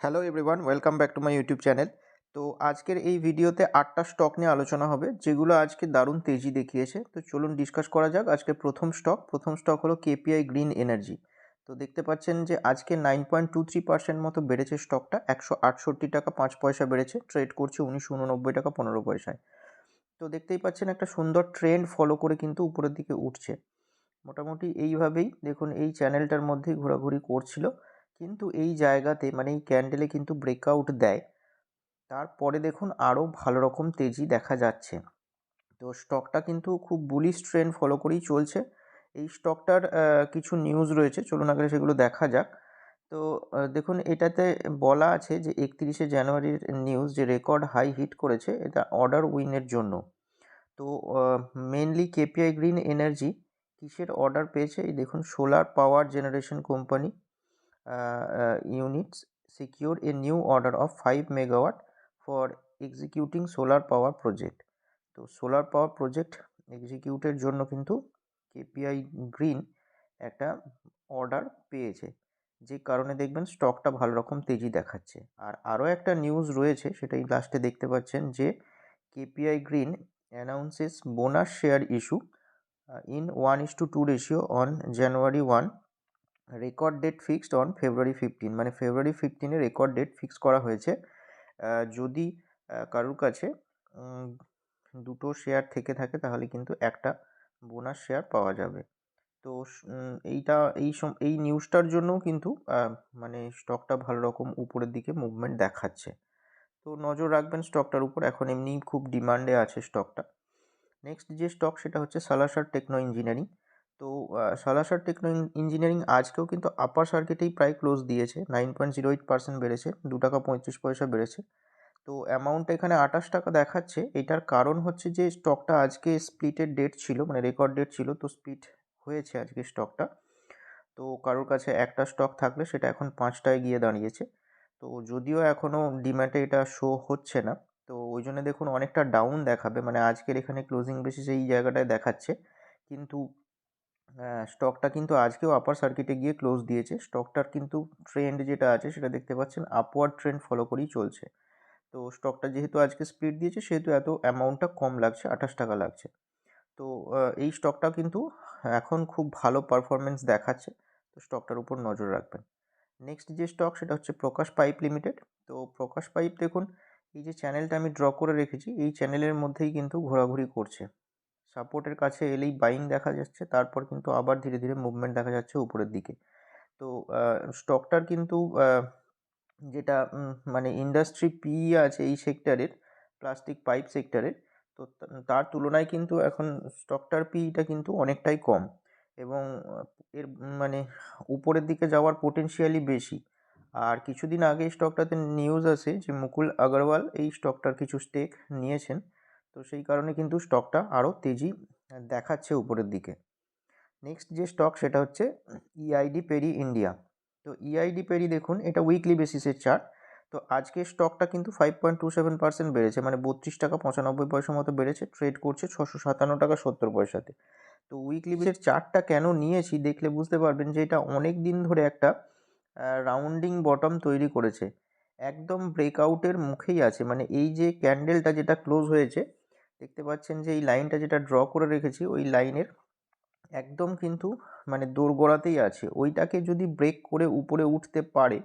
Hello everyone, welcome back to my YouTube channel. তো আজকের এই ভিডিওতে 8টা স্টক নিয়ে আলোচনা হবে যেগুলো আজকে দারুণ তেজি দেখিয়েছে। তো চলুন ডিসকাস করা যাক। আজকে প্রথম স্টক হলো কেপিআই গ্রিন এনার্জি। তো দেখতে পাচ্ছেন যে আজকে 9.23% মতো বেড়েছে স্টকটা, 168 টাকা 5 পয়সা বেড়েছে, ট্রেড করছে 1989 টাকা 15 পয়সায়। তো দেখতেই পাচ্ছেন একটা সুন্দর ট্রেন্ড ফলো করে কিন্তু উপরের দিকে উঠছে। মোটামুটি এইভাবেই দেখুন এই চ্যানেলটার মধ্যেই ঘোরাঘুরি করছিল, কিন্তু এই জায়গাতে মানে এই ক্যান্ডেলে কিন্তু ব্রেকআউট দেয়। তারপরে দেখুন আরও ভালো রকম তেজি দেখা যাচ্ছে। তো স্টকটা কিন্তু খুব বুলিশ ট্রেন্ড ফলো করেই চলছে। এই স্টকটার কিছু নিউজ রয়েছে, চলুন আগে সেগুলো দেখা যাক। তো দেখুন এটাতে বলা আছে যে 31শে জানুয়ারির নিউজ, যে রেকর্ড হাই হিট করেছে এটা অর্ডার উইনের জন্য। তো মেনলি কেপিআই গ্রিন এনার্জি কিসের অর্ডার পেয়েছে, এই দেখুন solar power generation company units secured a new order of 5 megawatt for executing solar power project. তো সোলার পাওয়ার প্রজেক্ট এক্সিকিউটের জন্য কিন্তু কেপিআই গ্রিন একটা অর্ডার পেয়েছে, যে কারণে দেখবেন স্টকটা ভালো রকম তেজি দেখাচ্ছে। আর আরও একটা নিউজ রয়েছে, সেটাই লাস্টে দেখতে পাচ্ছেন যে KPI green announces bonus share issue in 1:2 ratio on January 1, record date fixed on February 15। মানে ফেব্রুয়ারি 15-এ রেকর্ড ডেট ফিক্স করা হয়েছে। যদি কারুর কাছে দুটো শেয়ার থেকে থাকে তাহলে কিন্তু একটা বোনাস শেয়ার পাওয়া যাবে। তো এইটা এই নিউজটার জন্যও কিন্তু মানে স্টকটা ভালো রকম উপরের দিকে মুভমেন্ট দেখাচ্ছে। তো নজর রাখবেন স্টকটার উপর, এখন এমনিই খুব ডিমান্ডে আছে স্টকটা। নেক্সট যে স্টক সেটা হচ্ছে সালাসার টেকনো ইঞ্জিনিয়ারিং। তো সালাসার টেকনো ইঞ্জিনিয়ারিং আজকেও কিন্তু আপার সার্কিটেই প্রায় ক্লোজ দিয়েছে, 9.08% বেড়েছে, 2 টাকা 35 পয়সা বেড়েছে। তো অ্যামাউন্টটা এখানে 28 টাকা দেখাচ্ছে। এটার কারণ হচ্ছে যে স্টকটা আজকে স্প্লিটের ডেট ছিল, মানে রেকর্ড ডেট ছিল, তো স্প্লিট হয়েছে আজকে স্টকটা। তো কারোর কাছে একটা স্টক থাকলে সেটা এখন 5টায় গিয়ে দাঁড়িয়েছে। তো যদিও এখনও ডিম্যাটে এটা শো হচ্ছে না, তো ওই জন্য দেখুন অনেকটা ডাউন দেখাবে, মানে আজকের এখানে ক্লোজিং বেসিসে এই জায়গাটায় দেখাচ্ছে, কিন্তু স্টকটা কিন্তু আজকেও আপার সার্কিটে গিয়ে ক্লোজ দিয়েছে। স্টকটার কিন্তু ট্রেন্ড যেটা আছে সেটা দেখতে পাচ্ছেন আপওয়ার্ড ট্রেন্ড ফলো করেই চলছে। তো স্টকটা যেহেতু আজকে স্প্লিট দিয়েছে সেহেতু এত অ্যামাউন্টটা কম লাগছে, 28 টাকা লাগছে। তো এই স্টকটা কিন্তু এখন খুব ভালো পারফরমেন্স দেখাচ্ছে, তো স্টকটার উপর নজর রাখবেন। নেক্সট যে স্টক সেটা হচ্ছে প্রকাশ পাইপ লিমিটেড। তো প্রকাশ পাইপ দেখুন এই যে চ্যানেলটা আমি ড্র করে রেখেছি, এই চ্যানেলের মধ্যেই কিন্তু ঘোরাঘুরি করছে। সাপোর্টের কাছে এলেই বাইং দেখা যাচ্ছে, তারপর কিন্তু আবার ধীরে ধীরে মুভমেন্ট দেখা যাচ্ছে উপরের দিকে। তো স্টকটার কিন্তু যেটা মানে ইন্ডাস্ট্রি পিই আছে এই সেক্টরের, প্লাস্টিক পাইপ সেক্টরের, তো তার তুলনায় কিন্তু এখন স্টকটার পিইটা কিন্তু অনেকটাই কম, এবং এর মানে উপরের দিকে যাওয়ার পোটেনশিয়ালি বেশি। আর কিছুদিন আগে এই স্টকটাতে নিউজ আসে যে মুকুল আগরওয়াল এই স্টকটার কিছু স্টেক নিয়েছেন, তো সেই কারণে কিন্তু স্টকটা আরও তেজি দেখাচ্ছে উপরের দিকে। নেক্সট যে স্টক সেটা হচ্ছে ইআইডি পেরি ইন্ডিয়া। তো ইআইডি পেরি দেখুন এটা উইকলি বেসিসের চার্ট। তো আজকে স্টকটা কিন্তু 5.27% বেড়েছে, মানে 32 টাকা 95 পয়সা মতো বেড়েছে, ট্রেড করছে 657 টাকা 70 পয়সাতে। তো উইকলি বেসিসের চার্টটা কেন নিয়েছি দেখলে বুঝতে পারবেন যে এটা অনেক দিন ধরে একটা রাউন্ডিং বটম তৈরি করেছে, একদম ব্রেকআউটের মুখেই আছে। মানে এই যে ক্যান্ডেলটা যেটা ক্লোজ হয়েছে, দেখতে পাচ্ছেন যে এই লাইনটা যেটা ড্র করে রেখেছি ওই লাইনের একদম কিন্তু মানে দোরগোড়াতেই আছে। ওইটাকে যদি ব্রেক করে উপরে উঠতে পারে,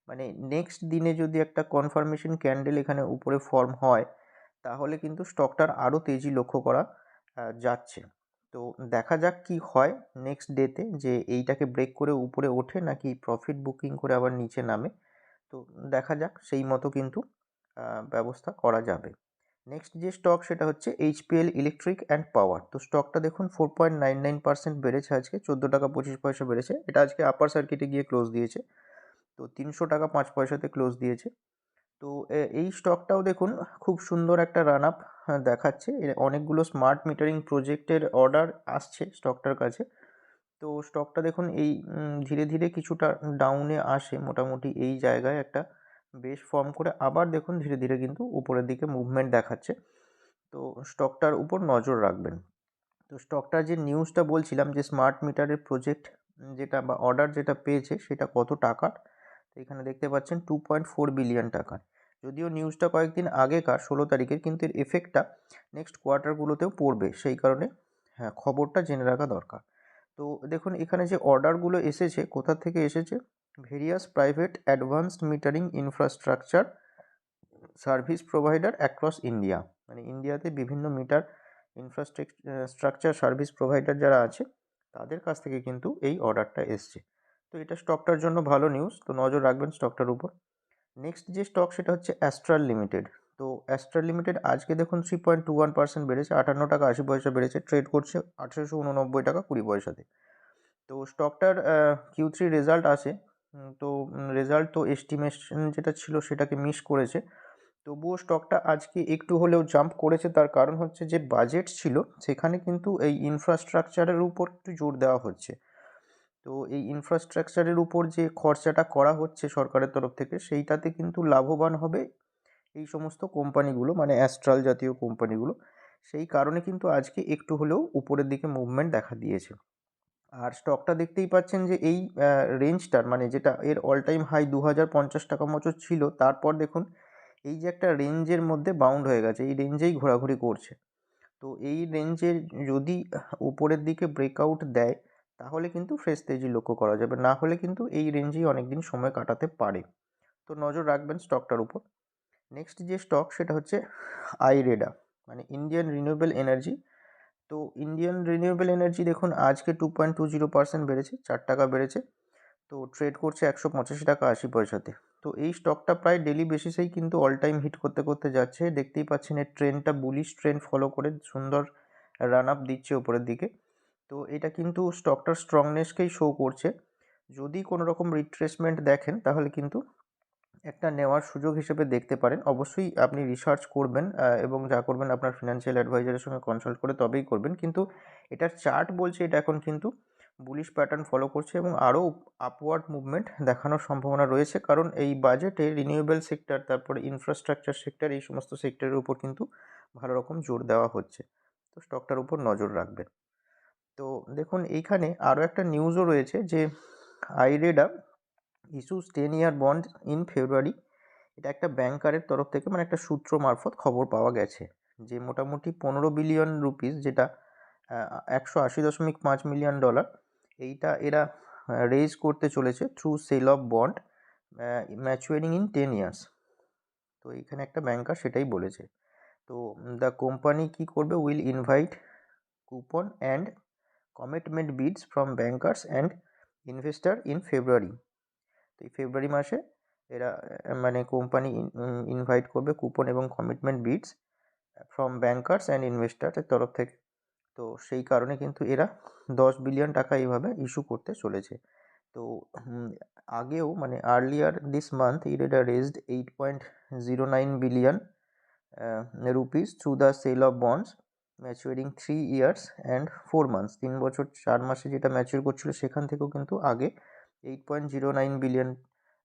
মানে নেক্সট দিনে যদি একটা কনফার্মেশন ক্যান্ডেল এখানে উপরে ফর্ম হয়, তাহলে কিন্তু স্টকটার আরও তেজি লক্ষ্য করা যাচ্ছে। তো দেখা যাক কি হয় নেক্সট ডেতে, যে এইটাকে ব্রেক করে উপরে ওঠে নাকি প্রফিট বুকিং করে আবার নিচে নামে। তো দেখা যাক, সেই মতো কিন্তু ব্যবস্থা করা যাবে। নেক্সট যে স্টক সেটা হচ্ছে এইচপিএল ইলেকট্রিক অ্যান্ড পাওয়ার। তো স্টকটা দেখুন 4.99% বেড়েছে, আজকে 14 টাকা 25 পয়সা বেড়েছে। এটা আজকে আপার সার্কিটে গিয়ে ক্লোজ দিয়েছে, তো 300 টাকা 5 পয়সাতে ক্লোজ দিয়েছে। তো এই স্টকটাও দেখুন খুব সুন্দর একটা রান আপ দেখাচ্ছে। এর অনেকগুলো স্মার্ট মিটারিং প্রজেক্টের অর্ডার আসছে স্টকটার কাছে। তো স্টকটা দেখুন এই ধীরে ধীরে কিছুটা ডাউনে আসে, মোটামুটি এই জায়গায় একটা বেশ ফর্ম করে আবার দেখুন ধীরে ধীরে কিন্তু উপরের দিকে মুভমেন্ট দেখাচ্ছে। তো স্টকটার উপর নজর রাখবেন। তো স্টকটার যে নিউজটা বলছিলাম যে স্মার্ট মিটারের প্রজেক্ট যেটা বা অর্ডার যেটা পেয়েছে সেটা কত টাকার, এখানে দেখতে পাচ্ছেন 2.4 বিলিয়ন টাকার। যদিও নিউজটা কয়েকদিন আগেকার 16 তারিখের, কিন্তু এর এফেক্টটা নেক্সট কোয়ার্টারগুলোতেও পড়বে, সেই কারণে হ্যাঁ খবরটা জেনে রাখা দরকার। তো দেখুন এখানে যে অর্ডারগুলো এসেছে কোথা থেকে এসেছে, various private advanced metering infrastructure service provider across India, মানে ইন্ডিয়াতে বিভিন্ন মিটার ইনফ্রাস্ট্রাকচার সার্ভিস প্রোভাইডার যারা আছে তাদের কাছ থেকে কিন্তু এই অর্ডারটা এসছে। তো এটা স্টকটার জন্য ভালো নিউজ, তো নজর রাখবেন স্টকটার উপর। নেক্সট যে স্টক সেটা হচ্ছে অ্যাস্ট্রাল লিমিটেড। তো অ্যাস্ট্রাল লিমিটেড আজকে দেখুন 3.21% বেড়েছে, 58 টাকা 80 পয়সা বেড়েছে, ট্রেড করছে 1889 টাকা 20 পয়সাতে। তো স্টকটার Q3 রেজাল্ট আসে, তো রেজাল্ট তো এস্টিমেশন যেটা ছিল সেটাকে মিস করেছে। তবুও স্টকটা আজকে একটু হলেও জাম্প করেছে, তার কারণ হচ্ছে যে বাজেট ছিল সেখানে কিন্তু এই ইনফ্রাস্ট্রাকচারের উপর একটু জোর দেওয়া হচ্ছে। তো এই ইনফ্রাস্ট্রাকচারের উপর যে খরচাটা করা হচ্ছে সরকারের তরফ থেকে, সেইটাতে কিন্তু লাভবান হবে এই সমস্ত কোম্পানিগুলো, মানে অ্যাস্ট্রাল জাতীয় কোম্পানিগুলো। সেই কারণে কিন্তু আজকে একটু হলেও উপরের দিকে মুভমেন্ট দেখা দিয়েছে। আর স্টকটা দেখতেই পাচ্ছেন যে এই রেঞ্জটার, মানে যেটা এর অল টাইম হাই 2050 টাকা মতো ছিল, তারপর দেখুন এই যে একটা রেঞ্জের মধ্যে বাউন্ড হয়ে গেছে, এই রেঞ্জেই ঘোরাঘুরি করছে। তো এই রেঞ্জের যদি উপরের দিকে ব্রেকআউট দেয় তাহলে কিন্তু ফ্রেশ তেজি লক্ষ্য করা যাবে, না হলে কিন্তু এই রেঞ্জেই অনেকদিন সময় কাটাতে পারে। তো নজর রাখবেন স্টকটার উপর। নেক্সট যে স্টক সেটা হচ্ছে আইরেডা, মানে ইন্ডিয়ান রিনিউয়েবল এনার্জি। তো ইন্ডিয়ান রিনিউয়েবল এনার্জি দেখুন আজকে 2.20% বেড়েছে, 4 টাকা বেড়েছে। তো ট্রেড করছে 185 টাকা 80 পয়সাতে। তো এই স্টকটা প্রায় ডেলি বেসিসেই কিন্তু অল টাইম হিট করতে করতে যাচ্ছে, দেখতেই পাচ্ছেন এর ট্রেন্ডটা বুলিশ ট্রেন্ড ফলো করে সুন্দর রান আপ দিচ্ছে উপরের দিকে। তো এটা কিন্তু স্টকটার স্ট্রংনেসকেই শো করছে। যদি কোনো রকম রিট্রেসমেন্ট দেখেন তাহলে কিন্তু একটা নেওয়ার সুযোগ হিসেবে দেখতে পারেন। অবশ্যই আপনি রিসার্চ করবেন এবং যা করবেন আপনার ফিনান্সিয়াল অ্যাডভাইজারের সঙ্গে কনসাল্ট করে তবেই করবেন। কিন্তু এটার চার্ট বলছে এটা এখন কিন্তু বুলিশ প্যাটার্ন ফলো করছে এবং আরও আপওয়ার্ড মুভমেন্ট দেখানোর সম্ভাবনা রয়েছে, কারণ এই বাজেটে রিনিউয়েবল সেক্টর, তারপরে ইনফ্রাস্ট্রাকচার সেক্টর, এই সমস্ত সেক্টরের উপর কিন্তু ভালো রকম জোর দেওয়া হচ্ছে। তো স্টকটার উপর নজর রাখবেন। তো দেখুন এইখানে আরও একটা নিউজও রয়েছে যে IREDA issues 10-year bond in February. এটা একটা ব্যাংকারের তরফ থেকে, মানে একটা সূত্র মারফত খবর পাওয়া গেছে যে মোটামুটি 15 বিলিয়ন রুপিস, যেটা 180.5 মিলিয়ন ডলার, এইটা এরা রেজ করতে চলেছে through sale of bond maturing in 10 years. তো এইখানে একটা ব্যাংকার সেটাই বলেছে। তো দ্য কোম্পানি কি করবে, will invite coupon and commitment beads from bankers and investor in February. তো এই ফেব্রুয়ারি মাসে এরা মানে কোম্পানি ইনভাইট করবে কুপন এবং commitment beads from bankers and ইনভেস্টারের তরফ থেকে। তো সেই কারণে কিন্তু এরা 10 বিলিয়ন টাকা এইভাবে ইস্যু করতে চলেছে। তো আগেও মানে earlier this month IREDA raised 8.09 billion rupees through the sale of bonds maturing 3 years and 4 months. 3 বছর 4 মাসে যেটা ম্যাচিউর করছিল সেখান থেকেও কিন্তু আগে 8.09 বিলিয়ন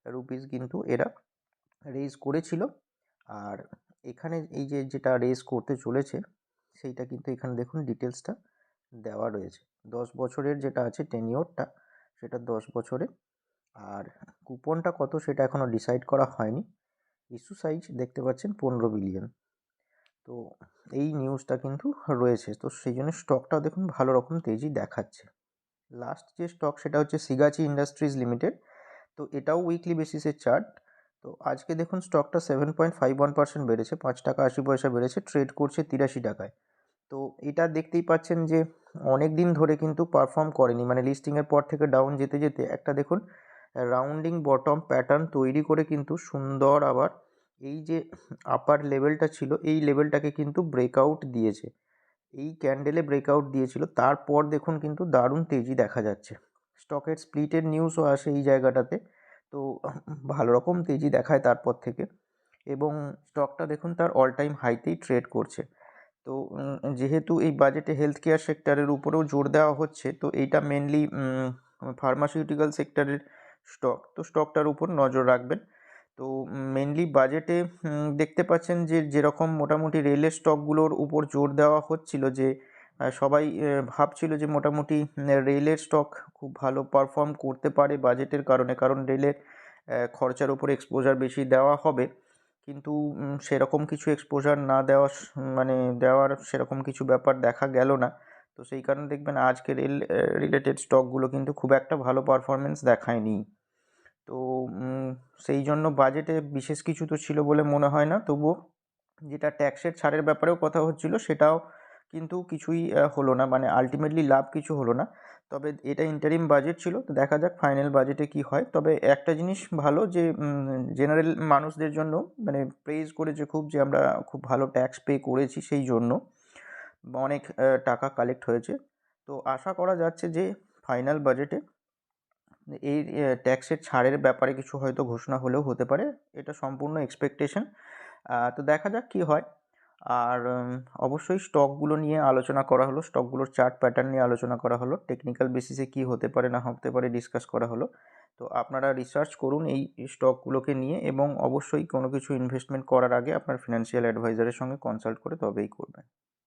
রুপিস কিন্তু এরা রেজ করেছিল। আর এখানে এই যে যেটা রেজ করতে চলেছে সেইটা কিন্তু এখানে দেখুন ডিটেলসটা দেওয়া রয়েছে। 10 বছরের যেটা আছে টেনিওরটা, সেটা 10 বছরের। আর কুপনটা কত সেটা এখনও ডিসাইড করা হয়নি। ইস্যু সাইজ দেখতে পাচ্ছেন 15 বিলিয়ন। তো এই নিউজটা কিন্তু রয়েছে, তো সেই জন্য স্টকটাও দেখুন ভালো রকম তেজি দেখাচ্ছে। লাস্ট যে স্টক সেটা হচ্ছে সিগাচি ইন্ডাস্ট্রিজ লিমিটেড। তো এটাও উইকলি বেসিসের চার্ট। তো আজকে দেখুন স্টকটা 7.51% বেড়েছে, 5 টাকা 80 পয়সা বেড়েছে, ট্রেড করছে 83 টাকায়। তো এটা দেখতেই পাচ্ছেন যে অনেক দিন ধরে কিন্তু পারফর্ম করেনি, মানে লিস্টিংয়ের পর থেকে ডাউন যেতে যেতে একটা দেখুন রাউন্ডিং বটম প্যাটার্ন তৈরি করে কিন্তু সুন্দর আবার এই যে আপার লেভেলটা ছিল এই লেভেলটাকে কিন্তু ব্রেকআউট দিয়েছে, এই ক্যান্ডেলে ব্রেকআউট দিয়েছিল। তারপর দেখুন কিন্তু দারুণ তেজি দেখা যাচ্ছে। স্টকের স্প্লিটের নিউজও আসে এই জায়গাটাতে। তো ভালো রকম তেজি দেখায় তারপর থেকে, এবং স্টকটা দেখুন তার অল টাইম হাইতেই ট্রেড করছে। তো যেহেতু এই বাজেটে হেলথ কেয়ার সেক্টরের উপরেও জোর দেওয়া হচ্ছে, তো এইটা মেনলি ফার্মাসিউটিক্যাল সেক্টরের স্টক, তো স্টকটার উপর নজর রাখবেন। তো মেনলি বাজেটে দেখতে পাচ্ছেন যে যেরকম মোটামুটি রেলের স্টকগুলোর উপর জোর দেওয়া হচ্ছিল, যে সবাই ভাবছিল যে মোটামুটি রেলের স্টক খুব ভালো পারফর্ম করতে পারে বাজেটের কারণে, কারণ রেলের খরচার উপর এক্সপোজার বেশি দেওয়া হবে, কিন্তু সেরকম কিছু এক্সপোজার না দেওয়া মানে দেওয়ার সেরকম কিছু ব্যাপার দেখা গেল না। তো সেই কারণে দেখবেন আজকে রেল রিলেটেড স্টকগুলো কিন্তু খুব একটা ভালো পারফরমেন্স দেখায়নি। তো সেই জন্য বাজেটে বিশেষ কিছু তো ছিল বলে মনে হয় না। তবুও যেটা ট্যাক্সের ছাড়ের ব্যাপারেও কথা হচ্ছিল সেটাও কিন্তু কিছুই হলো না, মানে আলটিমেটলি লাভ কিছু হলো না। তবে এটা ইন্টারিম বাজেট ছিল, তো দেখা যাক ফাইনাল বাজেটে কি হয়। তবে একটা জিনিস ভালো যে জেনারেল মানুষদের জন্য মানে প্রেজ করেছে খুব, যে আমরা খুব ভালো ট্যাক্স পে করেছি, সেই জন্য অনেক টাকা কালেক্ট হয়েছে। তো আশা করা যাচ্ছে যে ফাইনাল বাজেটে এই ট্যাক্সের ছাড়ের ব্যাপারে কিছু হয়তো ঘোষণা হলেও হতে পারে, এটা সম্পূর্ণ এক্সপেকটেশন। তো দেখা যাক কী হয়। আর অবশ্যই স্টকগুলো নিয়ে আলোচনা করা হলো, স্টকগুলোর চার্ট প্যাটার্ন নিয়ে আলোচনা করা হলো, টেকনিক্যাল বেসিসে কী হতে পারে না হতে পারে ডিসকাস করা হলো। তো আপনারা রিসার্চ করুন এই স্টকগুলোকে নিয়ে, এবং অবশ্যই কোনো কিছু ইনভেস্টমেন্ট করার আগে আপনার ফিনান্সিয়াল অ্যাডভাইজারের সঙ্গে কনসাল্ট করে তবেই করবেন।